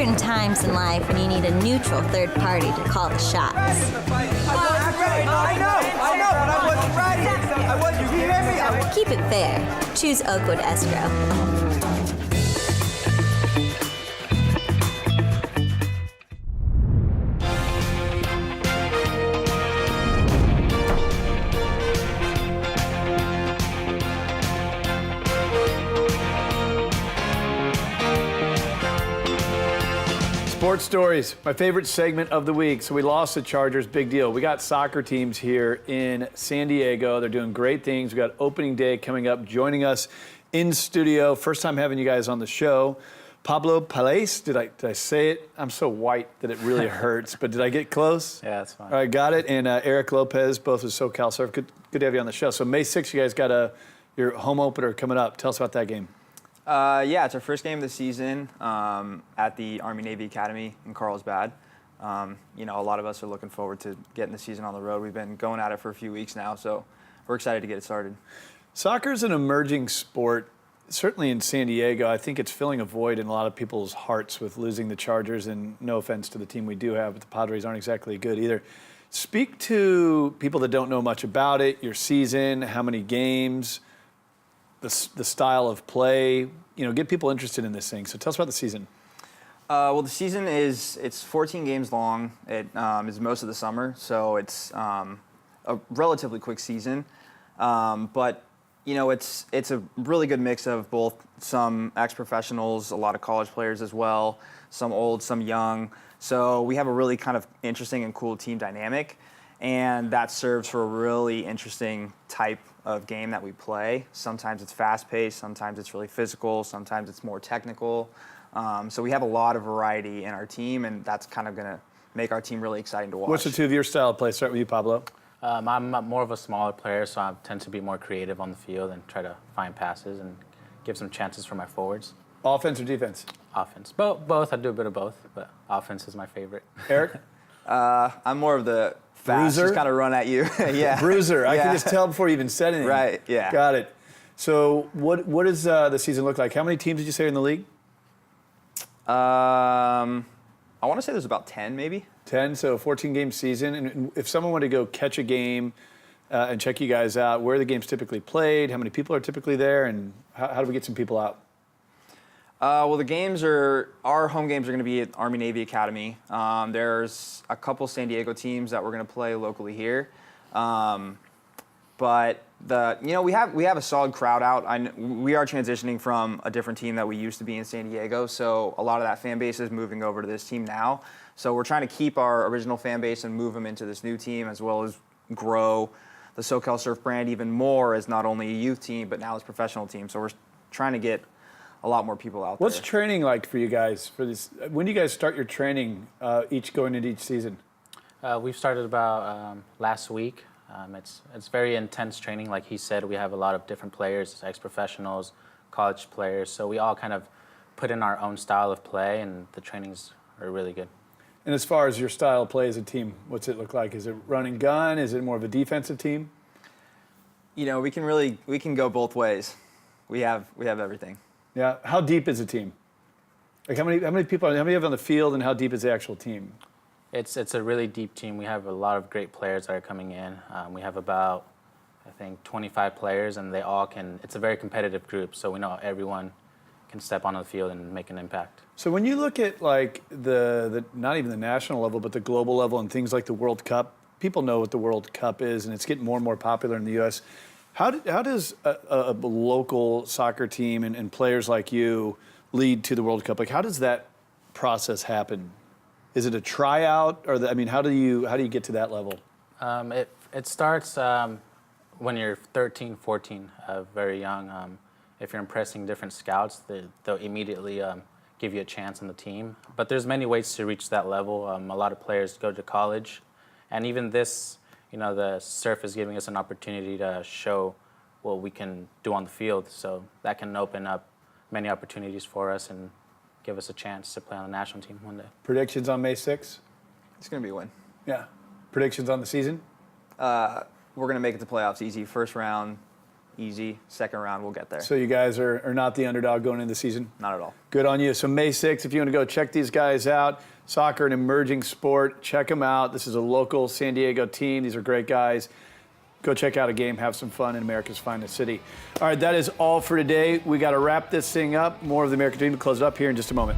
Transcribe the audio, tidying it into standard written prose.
certain times in life when you need a neutral third party to call the shots. I know, but I wasn't ready. You hear me? Keep it fair. Choose Oakwood Escrow. Sports stories, my favorite segment of the week. So we lost the Chargers, big deal. We got soccer teams here in San Diego. They're doing great things. We got opening day coming up. Joining us in studio, first time having you guys on the show, Pablo Palais. Did I say it? I'm so white that it really hurts, but did I get close? Yeah, that's fine. All right, got it. And Eric Lopez, both with SoCal Surf. Good to have you on the show. So May 6th, you guys got your home opener coming up. Tell us about that game. Yeah, it's our first game of the season at the Army-Navy Academy in Carlsbad. A lot of us are looking forward to getting the season on the road. We've been going at it for a few weeks now, so we're excited to get it started. Soccer is an emerging sport, certainly in San Diego. I think it's filling a void in a lot of people's hearts with losing the Chargers, and no offense to the team we do have, but the Padres aren't exactly good either. Speak to people that don't know much about it, your season, how many games, the style of play, get people interested in this thing. So tell us about the season. Well, the season it's 14 games long. It is most of the summer, so it's a relatively quick season. But it's a really good mix of both some ex-professionals, a lot of college players as well, some old, some young. So we have a really kind of interesting and cool team dynamic, and that serves for a really interesting type of game that we play. Sometimes it's fast-paced, sometimes it's really physical, sometimes it's more technical. So we have a lot of variety in our team, and that's kind of going to make our team really exciting to watch. What's the two of your style of play? Start with you, Pablo. I'm more of a smaller player, so I tend to be more creative on the field and try to find passes and give some chances for my forwards. Offense or defense? Offense. Both. I do a bit of both, but offense is my favorite. Eric? I'm more of the fast, Bruiser? just kind of run at you. Yeah. Bruiser. I Yeah. can just tell before you even said anything. Right, yeah. Got it. So what does the season look like? How many teams did you say are in the league? I want to say there's about 10 maybe. 10, so 14-game season. And if someone wanted to go catch a game and check you guys out, where are the games typically played? How many people are typically there? And how do we get some people out? Well, our home games are going to be at Army-Navy Academy. There's a couple San Diego teams that we're going to play locally here. But we have a solid crowd out. We are transitioning from a different team that we used to be in San Diego, so a lot of that fan base is moving over to this team now. So we're trying to keep our original fan base and move them into this new team, as well as grow the SoCal Surf brand even more as not only a youth team, but now as a professional team. So we're trying to get a lot more people out there. What's training like for you guys for this? When do you guys start your training going into each season? We've started about last week. It's very intense training. Like he said, we have a lot of different players, ex-professionals, college players. So we all kind of put in our own style of play, and the trainings are really good. And as far as your style of play as a team, what's it look like? Is it run and gun? Is it more of a defensive team? We can go both ways. We have everything. Yeah. How deep is a team? Like how many people? How many have on the field, and how deep is the actual team? It's a really deep team. We have a lot of great players that are coming in. We have about, I think, 25 players, and they all can. It's a very competitive group, so we know everyone can step onto the field and make an impact. So when you look at like the not even the national level, but the global level and things like the World Cup, people know what the World Cup is, and it's getting more and more popular in the U.S. How does a local soccer team and players like you lead to the World Cup? Like, how does that process happen? Is it a tryout, or how do you get to that level? It starts when you're 13, 14, very young. If you're impressing different scouts, they'll immediately give you a chance on the team. But there's many ways to reach that level. A lot of players go to college, and even this, the surf is giving us an opportunity to show what we can do on the field. So that can open up many opportunities for us and give us a chance to play on the national team one day. Predictions on May 6th? It's going to be a win. Yeah. Predictions on the season? We're going to make it to playoffs easy. First round, easy. Second round, we'll get there. So you guys are not the underdog going into the season? Not at all. Good on you. So May 6th, if you want to go check these guys out, soccer, an emerging sport, check them out. This is a local San Diego team. These are great guys. Go check out a game, have some fun in America's finest city. All right, that is all for today. We got to wrap this thing up. More of the American Dream to close it up here in just a moment.